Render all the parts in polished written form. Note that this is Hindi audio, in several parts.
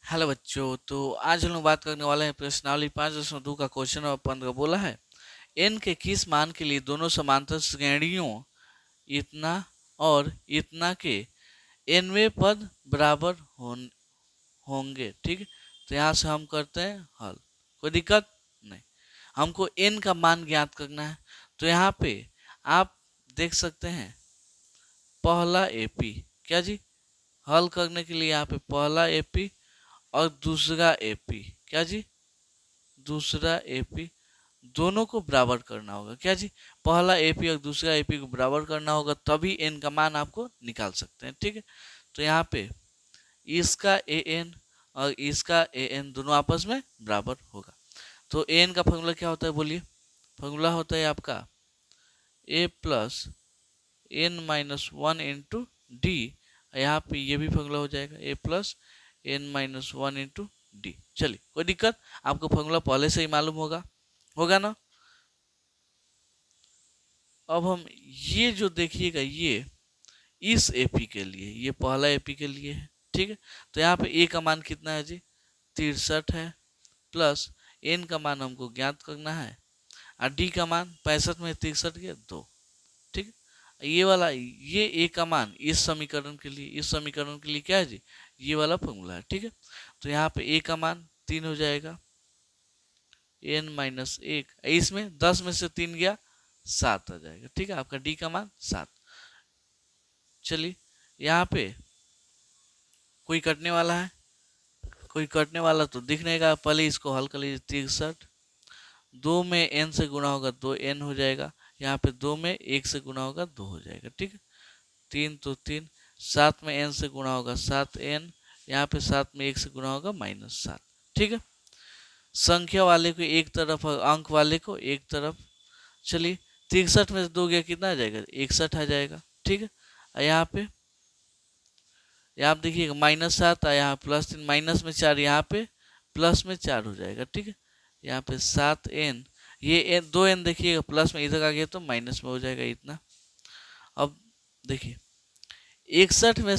हेलो बच्चों। तो आज हम लोग बात करने वाले हैं प्रश्नावली 5.2 का क्वेश्चन नंबर 15 बोला है n के किस मान के लिए दोनों समांतर श्रेणियों इतना और इतना के nवें पद बराबर होंगे। ठीक है, तो यहाँ से हम करते हैं हल। कोई दिक्कत नहीं। हमको n का मान ज्ञात करना है। तो यहाँ पे आप देख सकते हैं पहला एपी क्या जी, हल करने के लिए यहाँ पे पहला एपी और दूसरा एपी क्या जी, दूसरा एपी दोनों को बराबर करना होगा। क्या जी, पहला एपी और दूसरा एपी को बराबर करना होगा, तभी एन का मान आपको निकाल सकते हैं। ठीक है, तो यहाँ पे इसका ए एन और इसका ए एन दोनों आपस में बराबर होगा। तो ए एन का फॉर्मूला क्या होता है बोलिए। फॉर्मूला होता है आपका A plus N minus one into D. यहाँ पे ये भी फॉर्मूला हो जाएगा A plus N minus one into D. चलिए, कोई दिक्कत, आपको फॉर्मूला पहले से ही मालूम होगा होगा ना। अब हम ये जो देखिएगा ये इस एपी के लिए, ये पहला एपी के लिए है। ठीक है, तो यहाँ पे ए का मान कितना है जी, 63 है, प्लस एन का मान हमको ज्ञात करना है और डी का मान 65 में 63 के 2। ठीक है, ये वाला ये ए का मान इस समीकरण के लिए, इस समीकरण के लिए क्या है जी, ये वाला फॉर्मूला है। ठीक है, तो यहाँ पे ए का मान 3 हो जाएगा, एन माइनस 1, इसमें 10 में से 3 गया 7 आ जाएगा। ठीक है, आपका डी का मान 7। चलिए, यहाँ पे कोई कटने वाला है, कोई कटने वाला तो दिख नहीं रहा, पहले इसको हल कर लीजिए। 63 2 में एन से गुणा होगा 2n हो जाएगा, यहाँ पे 2 में 1 से गुणा होगा 2 हो जाएगा। ठीक है, 3 तो 3, 7 में n से गुणा होगा 7n, यहाँ पे 7 में 1 से गुणा होगा -7। ठीक है, संख्या वाले को एक तरफ और अंक वाले को एक तरफ। चलिए, 63 में से 2 गया कितना आ जाएगा, 61 आ जाएगा। ठीक है, यहाँ पे यहाँ आप देखिएगा -7 और यहाँ +3, माइनस में 4, यहाँ पे प्लस में 4 हो जाएगा। ठीक है, यहाँ पे 7n, ये 2n देखिएगा प्लस में इधर आ गया तो माइनस में हो जाएगा इतना। अब देखिए 61 में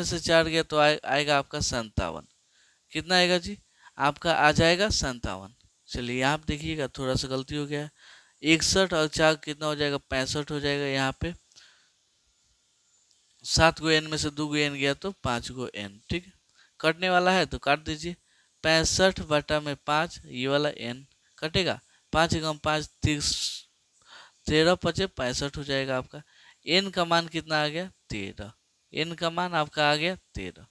से 4 गया तो आएगा आपका 57। कितना आएगा जी, आपका आ जाएगा 57। चलिए आप देखिएगा थोड़ा सा गलती हो गया है, 61 और 4 कितना हो जाएगा, 65 हो जाएगा। यहाँ पे 7 गो एन में से 2 गो एन गया तो 5 गो एन। ठीक है, कटने वाला है तो काट दीजिए, 65 बटा में 5, ये वाला एन कटेगा, 5 गम 5 30, 13 पचे 65 हो जाएगा आपका। एन का मान कितना आ गया, 13। एन का मान आपका आ गया 13।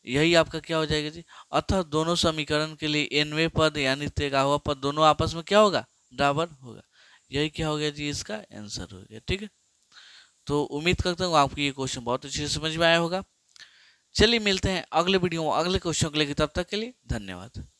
यही आपका क्या हो जाएगा जी, अतः दोनों समीकरण के लिए nवें पद यानी 13वां पद दोनों आपस में क्या होगा, बराबर होगा। यही क्या हो गया जी, इसका आंसर हो गया। ठीक है, तो उम्मीद करता हूँ आपको ये क्वेश्चन बहुत अच्छे से समझ में आया होगा। चलिए मिलते हैं अगले वीडियो में अगले क्वेश्चन के लिए, तब तक के लिए धन्यवाद।